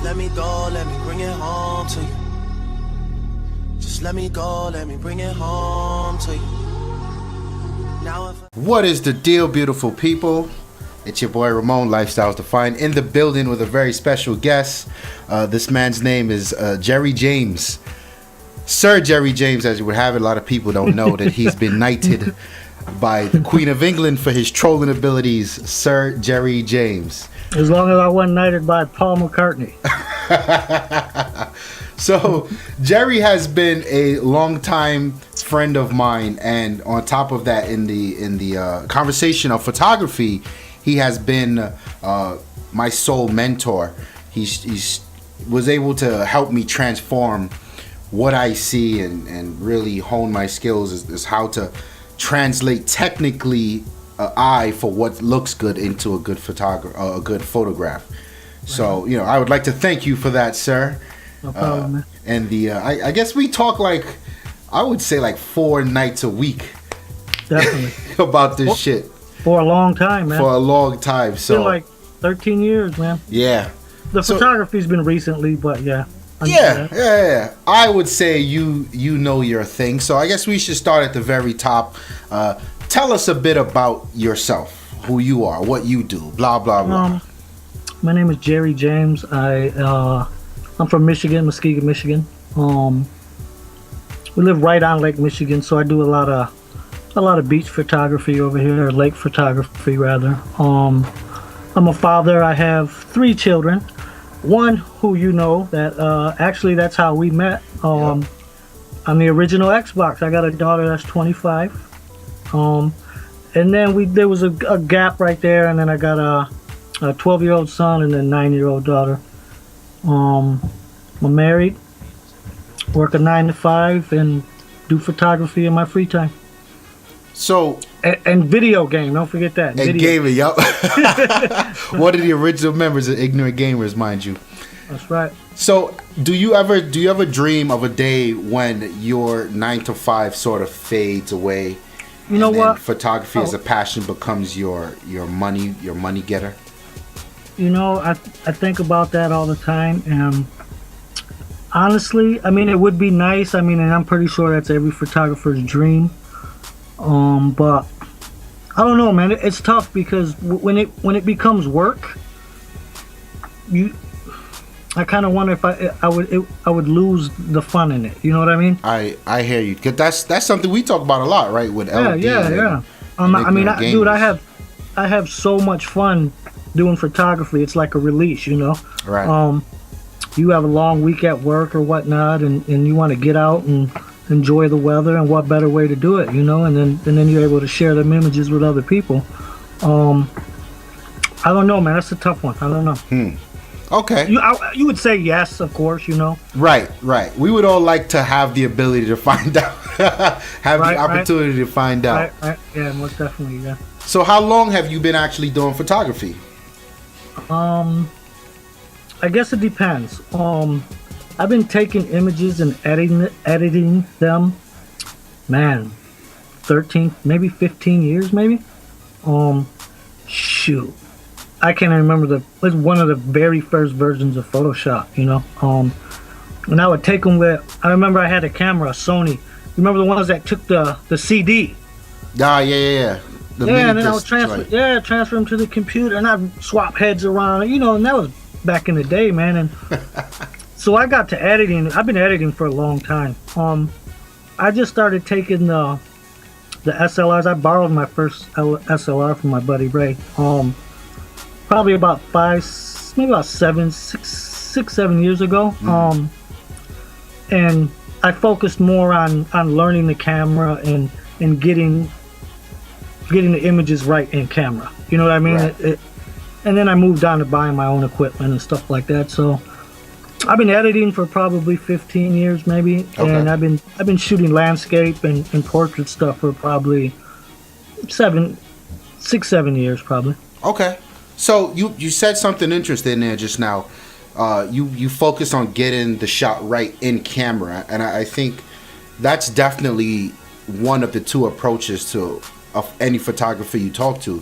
Just let me go, let me bring it home to you. Just let me go, let me bring it home to you. Now if What is the deal, beautiful people? It's your boy Ramon, Lifestyles Defined, in the building with a very special guest. This man's name is Jerry James. Sir Jerry James, as you would have it. A lot of people don't know that he's been knighted by the Queen of England for his trolling abilities. Sir Jerry James. As long as I wasn't knighted by Paul McCartney. So Jerry has been a longtime friend of mine, and on top of that, in the conversation of photography, he has been my sole mentor. He's was able to help me transform what I see and really hone my skills is how to translate technically an eye for what looks good into a good photograph. So, you know, I would like to thank you for that, sir. No problem, man. And I guess we talk I would say 4 nights a week. Definitely. About this shit. For a long time, man. For a long time. So been like 13 years, man. Yeah. The photography's been recently, but yeah. Yeah. I would say you know your thing. So I guess we should start at the very top. Tell us a bit about yourself, who you are, what you do, blah blah blah. My name is Jerry James. I'm from Michigan, Muskegon, Michigan. We live right on Lake Michigan, so I do a lot of beach photography over here, or lake photography rather. I'm a father. I have 3 children. One who you know that actually that's how we met. On the original Xbox. I got a daughter that's 25. And then there was a gap right there, and then I got a 12-year-old son and a 9-year-old daughter. I'm married, work a 9 to 5, and do photography in my free time. So and video game, don't forget that. And gaming, yup. One of the original members of Ignorant Gamers, mind you. That's right. So do you ever dream of a day when your 9 to 5 sort of fades away? You know what? Photography as a passion becomes your money getter. You know, I think about that all the time, and honestly, I mean, it would be nice. I mean, and I'm pretty sure that's every photographer's dream. But I don't know, man. It's tough because when it becomes work, I kind of wonder if I would lose the fun in it. You know what I mean? I hear you. 'Cause that's something we talk about a lot, right? With LD. Yeah. Dude, I have so much fun doing photography. It's like a release, you know. Right. You have a long week at work or whatnot, and you want to get out and enjoy the weather, and what better way to do it, you know? And then you're able to share them images with other people. I don't know, man. That's a tough one. I don't know. Okay. You would say yes, of course, you know. Right. We would all like to have the ability to find out, the opportunity to find out. Right. Yeah, most definitely, yeah. So how long have you been actually doing photography? I guess it depends. I've been taking images and editing them, man, 13, maybe 15 years, maybe. Shoot, I can't even remember it was one of the very first versions of Photoshop, you know. And I would take them I remember I had a camera, a Sony. You remember the ones that took the CD? Yeah. And then I would transfer them to the computer, and I'd swap heads around, you know, and that was back in the day, man. And so I got to editing. I've been editing for a long time. I just started taking the SLRs. I borrowed my first SLR from my buddy Ray. Probably about 7 years ago. And I focused more on learning the camera and getting the images right in camera. You know what I mean? Right. And then I moved on to buying my own equipment and stuff like that. So I've been editing for probably 15 years, maybe. Okay. And I've been shooting landscape and portrait stuff for probably 7 years, probably. Okay. So you said something interesting there just now. You focus on getting the shot right in camera, and I think that's definitely one of the 2 approaches to of any photographer you talk to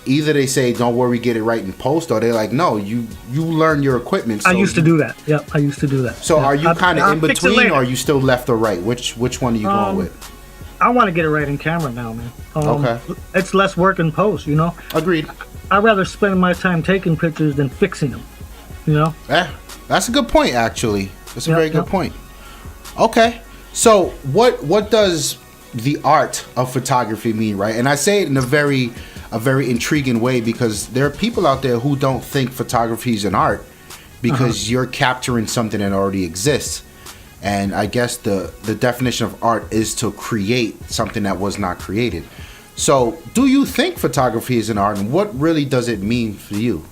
either they say, don't worry, get it right in post, or they're like, no, you learn your equipment. So I used to do that. Yep, I used to do that. So are you kind of in I'll fix it between, later. or are you still left or right? Which one are you going with? I want to get it right in camera now, man. Okay. It's less work in post, you know? Agreed. I'd rather spend my time taking pictures than fixing them, you know? Yeah, that's a good point, actually. That's a very good yeah. point. Okay. So what does the art of photography mean, right? And I say it in a very intriguing way, because there are people out there who don't think photography is an art, because you're capturing something that already exists. And I guess the definition of art is to create something that was not created. So do you think photography is an art, and what really does it mean for you?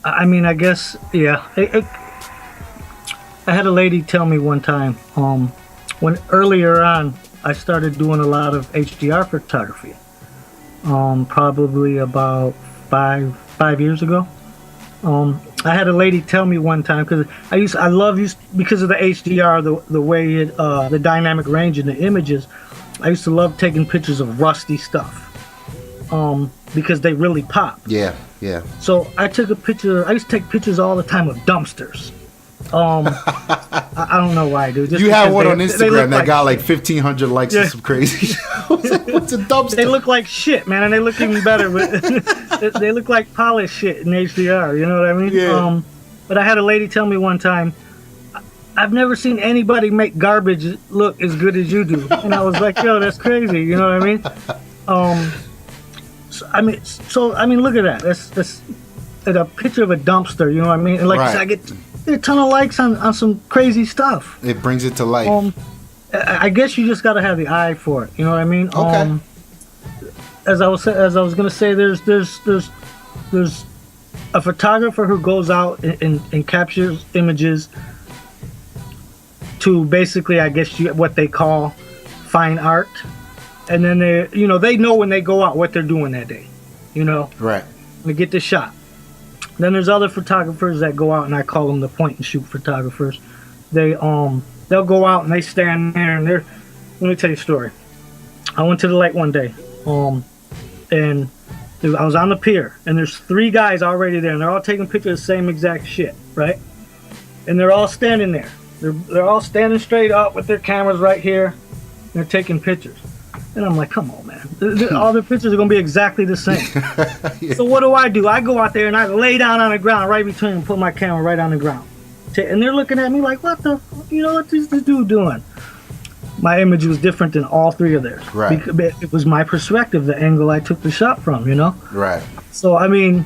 I mean, I guess, yeah. I had a lady tell me one time, when earlier on, I started doing a lot of HDR photography. Probably about five years ago. I had a lady tell me one time, because I love because of the HDR, the way it, the dynamic range in the images. I used to love taking pictures of rusty stuff, because they really pop. Yeah. So I took a picture. I used to take pictures all the time of dumpsters. I don't know why, dude. Just you have one on they Instagram that like got like 1,500 likes and some crazy. I was like, what's a dumpster? They look like shit, man, and they look even better. But they look like polished shit in HDR. You know what I mean? Yeah. But I had a lady tell me one time, I've never seen anybody make garbage look as good as you do, and I was like, yo, that's crazy. You know what I mean? So I mean, look at that. That's a picture of a dumpster. You know what I mean? And like I said, I get a ton of likes on some crazy stuff. It brings it to life. I guess you just gotta have the eye for it. You know what I mean? Okay. As I was gonna say, there's a photographer who goes out and captures images to basically, I guess, what they call fine art, and then they know when they go out what they're doing that day. You know. Right. They get the shot. Then there's other photographers that go out, and I call them the point and shoot photographers. They'll go out and they stand there and let me tell you a story. I went to the lake one day, and I was on the pier, and there's 3 guys already there, and they're all taking pictures of the same exact shit, right? And they're all standing there. They're all standing straight up with their cameras right here, and they're taking pictures. And I'm like, come on, man. All the pictures are going to be exactly the same. Yeah. So what do? I go out there and I lay down on the ground right between them, put my camera right on the ground. And they're looking at me like, what is this dude doing? My image was different than all 3 of theirs. Right. It was my perspective, the angle I took the shot from, you know? Right. So, I mean,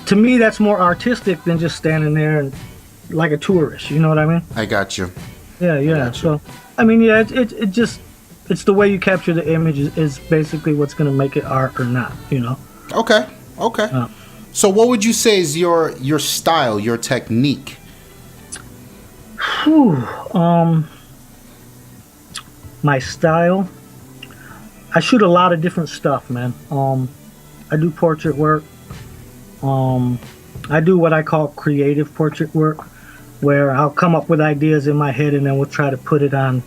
to me, that's more artistic than just standing there and like a tourist, you know what I mean? I got you. Yeah. So, I mean, yeah, it just... It's the way you capture the image is basically what's going to make it art or not, you know? Okay. So what would you say is your style, your technique? My style? I shoot a lot of different stuff, man. I do portrait work. I do what I call creative portrait work, where I'll come up with ideas in my head and then we'll try to put it on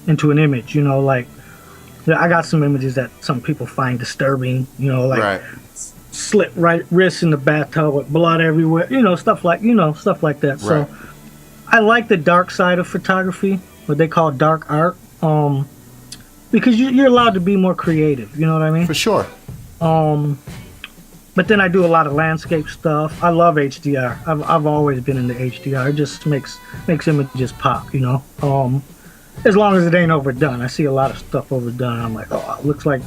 into an image, you know, like I got some images that some people find disturbing, you know, like slit right wrist in the bathtub with blood everywhere, you know, stuff like that. So I like the dark side of photography, what they call dark art, because you're allowed to be more creative, you know what I mean? For sure. But then I do a lot of landscape stuff. I love HDR. I've always been into HDR. It just makes images pop, you know. As long as it ain't overdone. I see a lot of stuff overdone. I'm like, oh, it looks like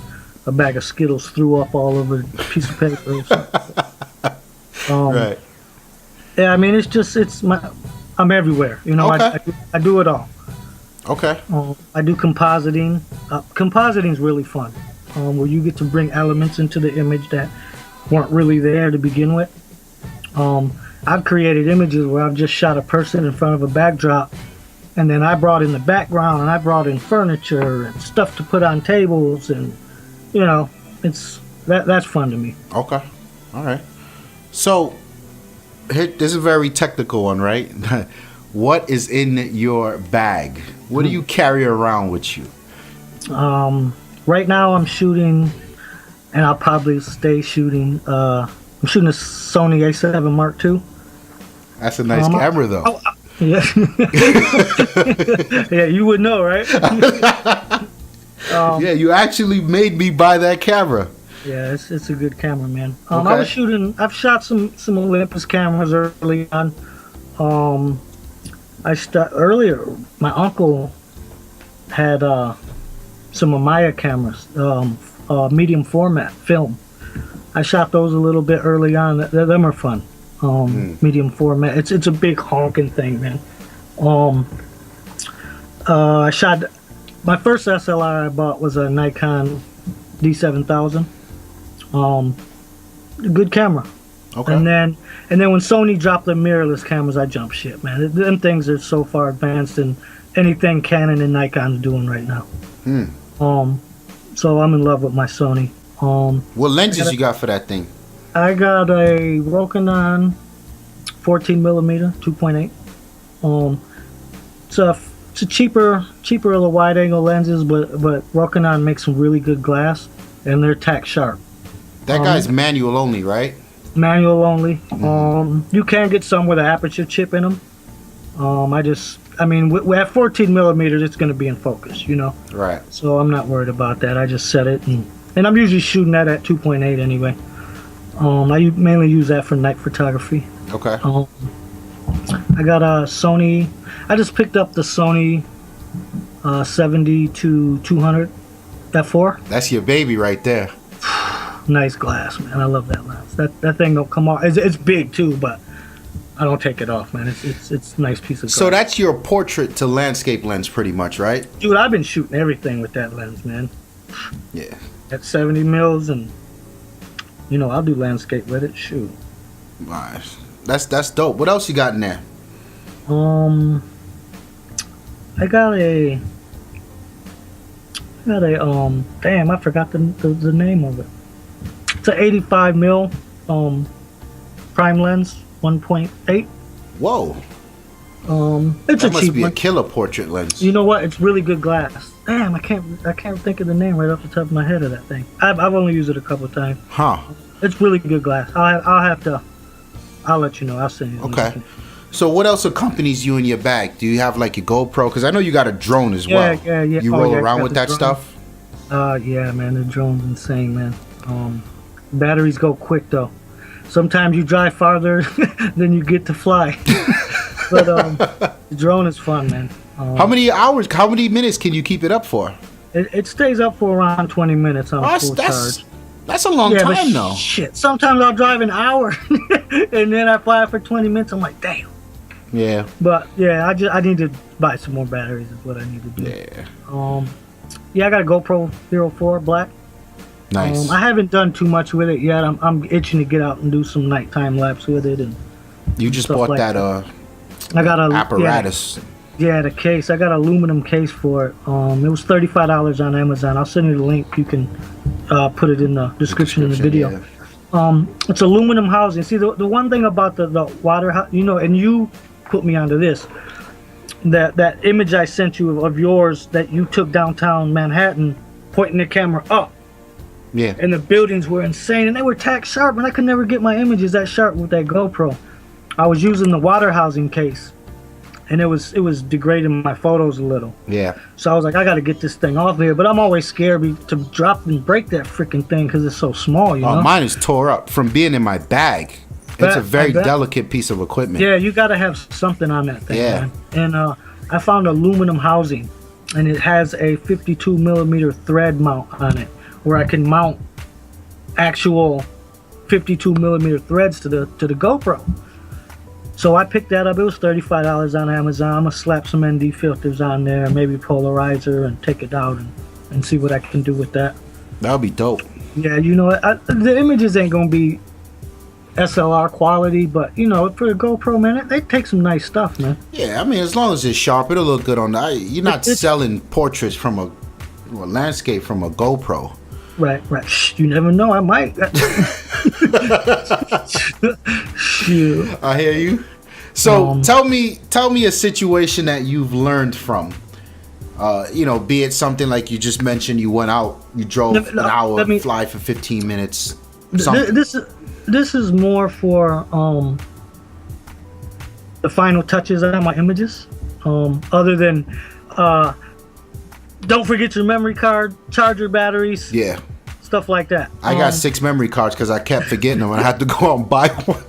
a bag of Skittles threw up all over a piece of paper or something. Right. Yeah, I mean, I'm everywhere. You know, okay. I do it all. Okay. I do compositing. Compositing's really fun, where you get to bring elements into the image that weren't really there to begin with. I've created images where I've just shot a person in front of a backdrop, and then I brought in the background, and I brought in furniture and stuff to put on tables, and you know, that's fun to me. Okay, all right. So, this is a very technical one, right? What is in your bag? What do you carry around with you? Right now I'm shooting and I'll probably stay shooting. I'm shooting a Sony A7 Mark II. That's a nice camera, though. Yeah, yeah, you would know, right? Yeah, you actually made me buy that camera. Yeah, it's a good camera, man. Okay. I was shooting. I've shot some Olympus cameras early on. Earlier. My uncle had some Mamiya cameras, medium format film. I shot those a little bit early on. Them are fun. Medium format. It's a big honking thing, man. I shot. My first SLR I bought was a Nikon D7000. Good camera. Okay. And then when Sony dropped their mirrorless cameras, I jumped ship, man. Them things are so far advanced than anything Canon and Nikon's doing right now. So I'm in love with my Sony. What lenses you got for that thing? I got a Rokinon 14mm 2.8. It's a cheaper of the wide angle lenses, but Rokinon makes some really good glass, and they're tack sharp. That guy's manual only, right? Manual only. You can get some with an aperture chip in them. At 14mm, it's going to be in focus, you know. Right. So I'm not worried about that. I just set it, and I'm usually shooting that at 2.8 anyway. I mainly use that for night photography. Okay. I got a Sony. I just picked up the Sony 70-200 f4. That's your baby right there. Nice glass, man. I love that lens. That thing don't come off. It's big too, but I don't take it off, man. It's a nice piece of glass. So that's your portrait to landscape lens, pretty much, right? Dude, I've been shooting everything with that lens, man. Yeah. At 70 mils, and you know I'll do landscape with it. Shoot. Nice. That's dope. What else you got in there? I got a damn, I forgot the name of it. It's an 85 mil prime lens, 1.8. Whoa. It's That a must cheap be one. a killer portrait lens. You know what? It's really good glass. Damn, I can't think of the name right off the top of my head of that thing. I've only used it a couple of times. Huh. It's really good glass. I'll let you know. I'll send you. Okay. So what else accompanies you in your bag? Do you have like your GoPro? Because I know you got a drone as well. Yeah. You roll around with that stuff? Yeah, man. The drone's insane, man. Batteries go quick though. Sometimes you drive farther than you get to fly. But the drone is fun, man. How many minutes can you keep it up for? It stays up for around 20 minutes on full charge. That's a long time though. Shit. Sometimes I'll drive an hour and then I fly for 20 minutes. I'm like, damn. Yeah. But yeah, I need to buy some more batteries is what I need to do. Yeah. Yeah, I got a GoPro Hero 4 Black. Nice. I haven't done too much with it yet. I'm itching to get out and do some nighttime lapse with it, and you just stuff bought like that I got a apparatus. Yeah, the case. I got an aluminum case for it. It was $35 on Amazon. I'll send you the link. You can put it in the description of the video. Yeah. It's aluminum housing. See, the one thing about the water, and you put me onto this. That image I sent you of yours that you took downtown Manhattan, pointing the camera up. Yeah. And the buildings were insane, and they were tack sharp, and I could never get my images that sharp with that GoPro. I was using the water housing case, and it was degrading my photos a little. Yeah. So I was like, I got to get this thing off here, but I'm always scared to drop and break that freaking thing because it's so small, you know? Mine is tore up from being in my bag. It's a very delicate piece of equipment. Yeah, you got to have something on that thing, Yeah. man. And I found aluminum housing, and it has a 52mm thread mount on it, where I can mount actual 52mm threads to the GoPro. So I picked that up. It was $35 on Amazon. I'm gonna slap some ND filters on there, maybe polarizer, and take it out and see what I can do with that. That'll be dope. Yeah, you know, the images ain't gonna be SLR quality, but you know, for the GoPro, man, they take some nice stuff, man. Yeah, I mean, as long as it's sharp, it'll look good on that. You're not selling portraits from a landscape from a GoPro. Right. Shh, you never know. I might. Shoot. I hear you. So tell me a situation that you've learned from Be it something like you just mentioned, you went out, you drove an hour, fly for 15 minutes. This is more for the final touches on my images. Other than don't forget your memory card, charger batteries. Yeah. Stuff like that. I got 6 memory cards because I kept forgetting them and I had to go out and buy one.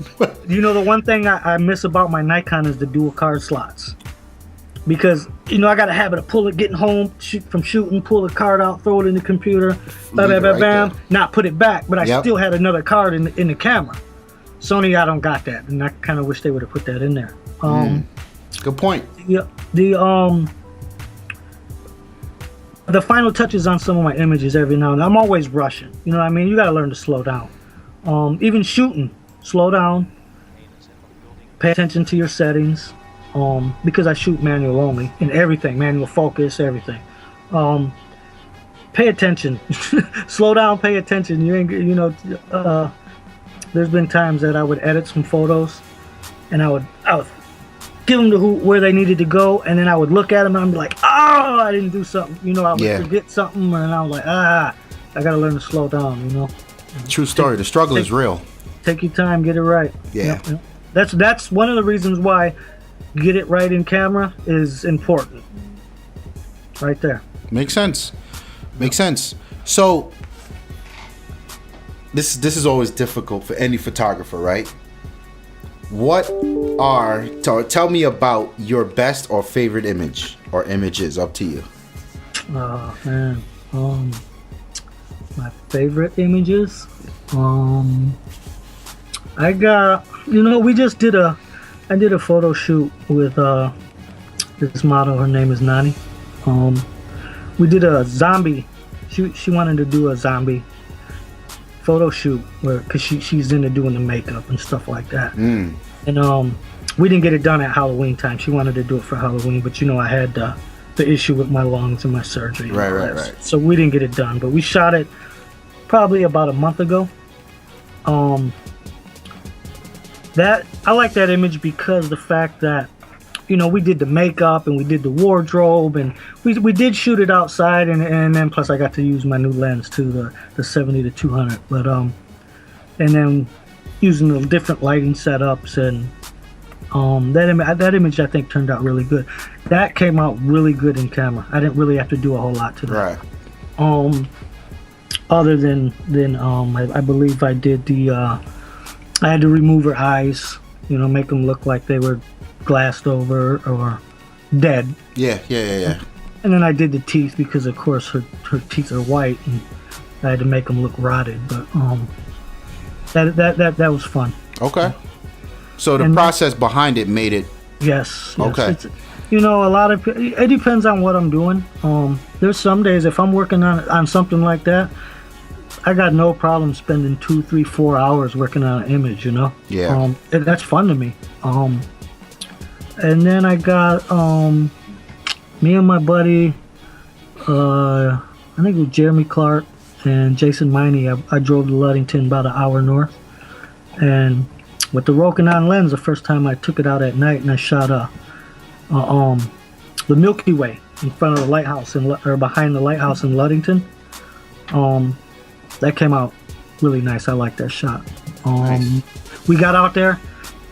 The one thing I miss about my Nikon is the dual card slots. Because, I got a habit of getting home from shooting, pull the card out, throw it in the computer, bam, not put it back. But I still had another card in the camera. Sony, I don't got that. And I kind of wish they would have put that in there. Good point. Yeah. The final touches on some of my images every now and then. I'm always rushing. You know what I mean? You got to learn to slow down. Even shooting, slow down. Pay attention to your settings. Because I shoot manual only in everything, manual focus, everything. Pay attention. Slow down, pay attention. There's been times that I would edit some photos and I would give them to where they needed to go, and then I would look at them and I'd be like, oh, I didn't do something. I would forget something, and I was like, I gotta learn to slow down. True story. The struggle is real. Take your time, get it right. Yeah. Yep. That's one of the reasons why get it right in camera is important. Right there. Makes sense. So this is always difficult for any photographer, right? Tell me about your best or favorite image or images, up to you. Oh man. My favorite images. I got, I did a photo shoot with this model. Her name is Nani. We did a zombie. She wanted to do a zombie photo shoot because she's into doing the makeup and stuff like that. And we didn't get it done at Halloween time. She wanted to do it for Halloween, but I had the issue with my lungs and my surgery. Right. So we didn't get it done, but we shot it probably about a month ago. That I like that image because the fact that we did the makeup and we did the wardrobe and we did shoot it outside and then plus I got to use my new lens too, the 70-200, but and then using the different lighting setups and that image I think turned out really good. That came out really good in camera. I didn't really have to do a whole lot to that. Right. Other than I believe I did I had to remove her eyes, make them look like they were glassed over or dead. Yeah. And then I did the teeth because, of course, her teeth are white, and I had to make them look rotted. But that was fun. Okay. So the process behind it made it. Yes. Okay. A lot of it depends on what I'm doing. There's some days if I'm working on something like that, I got no problem spending 2, 3, 4 hours working on an image, Yeah. That's fun to me. And then I got me and my buddy, I think it was Jeremy Clark and Jason Miney. I drove to Ludington about an hour north, and with the Rokinon lens, the first time I took it out at night, and I shot the Milky Way in front of the lighthouse or behind the lighthouse in Ludington. That came out really nice. I like that shot. Nice. We got out there,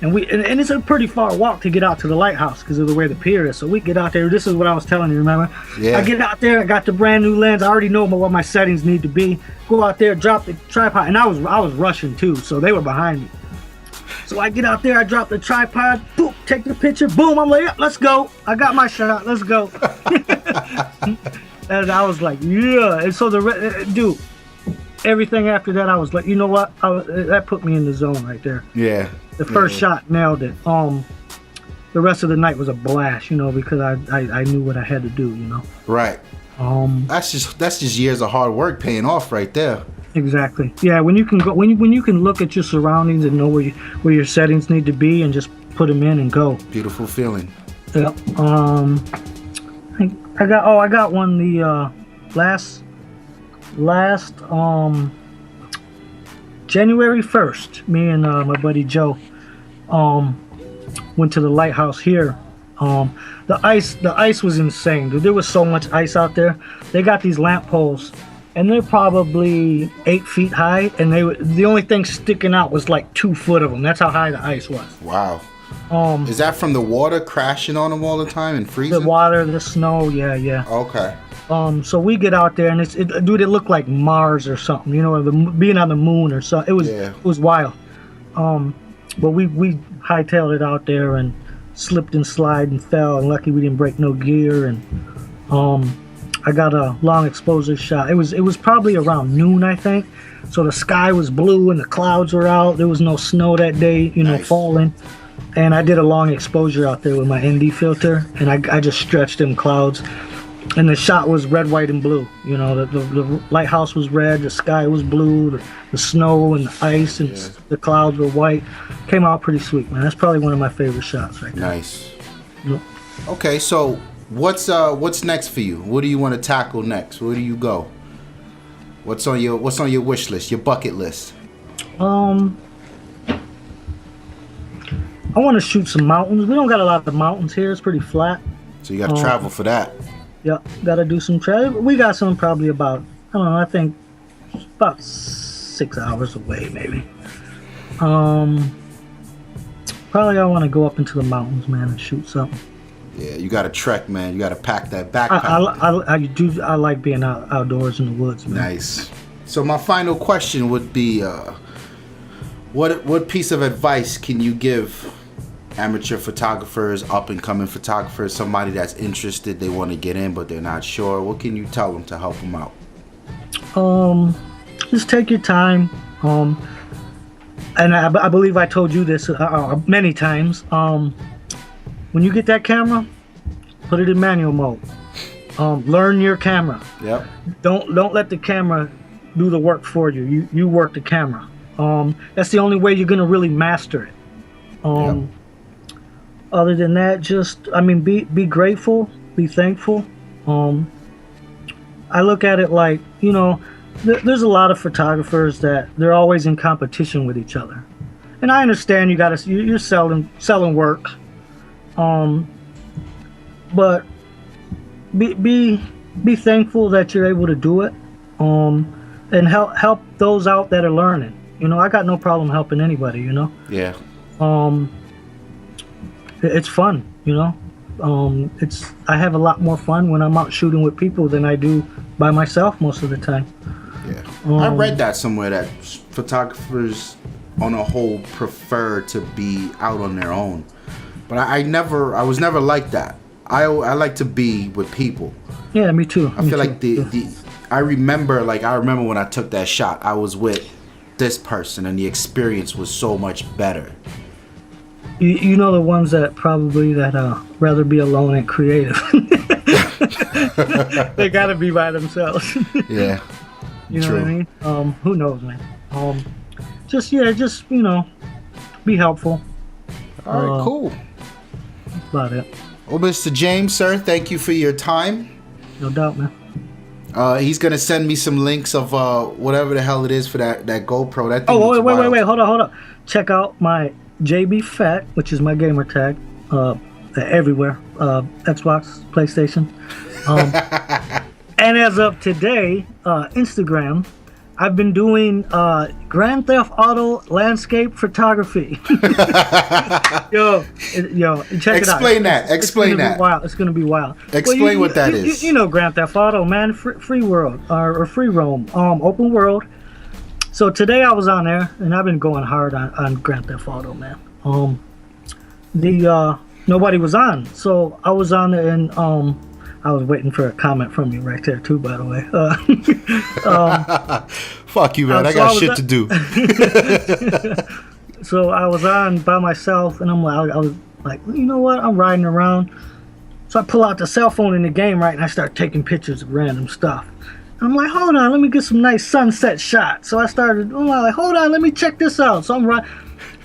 and it's a pretty far walk to get out to the lighthouse because of the way the pier is. So we get out there. This is what I was telling you, remember? Yeah. I get out there. I got the brand new lens. I already know what my settings need to be. Go out there, drop the tripod, and I was rushing too, so they were behind me. So I get out there. I drop the tripod. Boom, take the picture. Boom. I'm like, yeah, let's go. I got my shot. Let's go. And I was like, yeah. And so dude. Everything after that, I was like, you know what? That put me in the zone right there. Yeah. The first shot nailed it. The rest of the night was a blast, because I knew what I had to do, Right. That's just years of hard work paying off right there. Exactly. Yeah. When you can go, when you can look at your surroundings and know where your settings need to be and just put them in and go. Beautiful feeling. Yeah. I got one the last January 1st, me and my buddy Joe went to the lighthouse here The ice was insane, dude. There was so much ice out there. They got these lamp poles, and they're probably 8 feet high, and the only thing sticking out was like 2 foot of them. That's how high the ice was. Wow. Is that from the water crashing on them all the time and freezing? The water, the snow, yeah. Okay. So we get out there, and dude, it looked like Mars or something, you know, being on the moon or something. It was wild. But we hightailed it out there and slipped and slid and fell, and lucky we didn't break no gear. And I got a long exposure shot. It was probably around noon, I think. So the sky was blue and the clouds were out. There was no snow that day, you know, falling. And I did a long exposure out there with my ND filter, and I just stretched them clouds. And the shot was red, white, and blue. You know, the lighthouse was red, the sky was blue, the snow and the ice and the clouds were white. Came out pretty sweet, man. That's probably one of my favorite shots right there. Nice. Yep. Okay, so what's next for you? What do you want to tackle next? Where do you go? What's on your wish list, your bucket list? I want to shoot some mountains. We don't got a lot of mountains here. It's pretty flat. So you got to travel for that. Yeah, got to do some travel. We got some probably about, I don't know, I think about 6 hours away maybe. Probably I want to go up into the mountains, man, and shoot something. Yeah, you got to trek, man. You got to pack that backpack. I like being outdoors in the woods, man. Nice. So my final question would be, what piece of advice can you give amateur photographers, up and coming photographers, somebody that's interested, they want to get in but they're not sure? What can you tell them to help them out? Just take your time. And I believe I told you this many times. When you get that camera, put it in manual mode. Learn your camera. Yep. Don't let the camera do the work for you. You work the camera. That's the only way you're gonna really master it. Yep. Other than that, just be grateful, be thankful. I look at it like, you know, there's a lot of photographers that they're always in competition with each other, and I understand you're selling work, but be thankful that you're able to do it, and help those out that are learning. You know, I got no problem helping anybody. You know. Yeah. It's fun, you know. I have a lot more fun when I'm out shooting with people than I do by myself most of the time. Yeah. I read that somewhere that photographers on a whole prefer to be out on their own. But I was never like that. I like to be with people. Yeah, me too. I feel like I remember when I took that shot, I was with this person and the experience was so much better. You know the ones that rather be alone and creative. They gotta be by themselves. Yeah. You know what I mean? Who knows, man? Just you know, be helpful. All right, cool. That's about it. Well, Mr. James, sir, thank you for your time. No doubt, man. He's gonna send me some links of whatever the hell it is for that GoPro. That thing wait, hold on. Check out my JB Fat, which is my gamer tag, everywhere, Xbox, PlayStation, and as of today, Instagram, I've been doing Grand Theft Auto landscape photography. yo, check it out. Explain that. It's gonna be wild. Explain what that is. You know Grand Theft Auto, man. Free world or free roam, open world. So today I was on there, and I've been going hard on Grand Theft Auto, man. Nobody was on, so I was on there, and I was waiting for a comment from you right there too, by the way. Fuck you, man. I got shit to do. So I was on by myself, and I was like, you know what? I'm riding around. So I pull out the cell phone in the game, right, and I start taking pictures of random stuff. I'm like, hold on, let me get some nice sunset shots. So I'm like, hold on, let me check this out. So I'm right,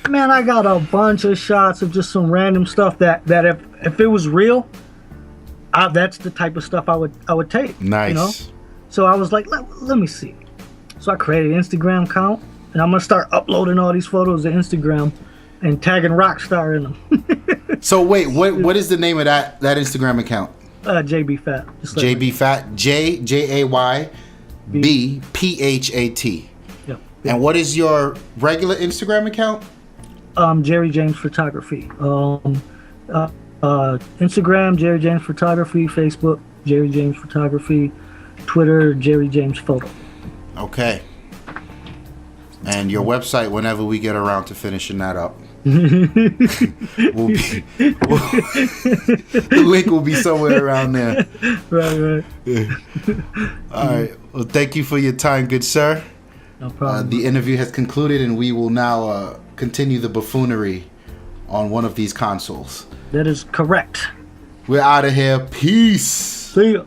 man, I got a bunch of shots of just some random stuff that if it was real, that's the type of stuff I would take. Nice. You know? So I was like, let me see. So I created an Instagram account, and I'm gonna start uploading all these photos to Instagram. and tagging Rockstar in them. So wait, what is the name of that Instagram account? JB Fat. JB Fat. JayBphat. Yep. And what is your regular Instagram account? Jerry James Photography. Instagram, Jerry James Photography. Facebook, Jerry James Photography. Twitter, Jerry James Photo. Okay. And your website, whenever we get around to finishing that up, the link will be somewhere around there. Right. All right. Well, thank you for your time, good sir. No problem. The interview has concluded, and we will now continue the buffoonery on one of these consoles. That is correct. We're out of here. Peace. See ya.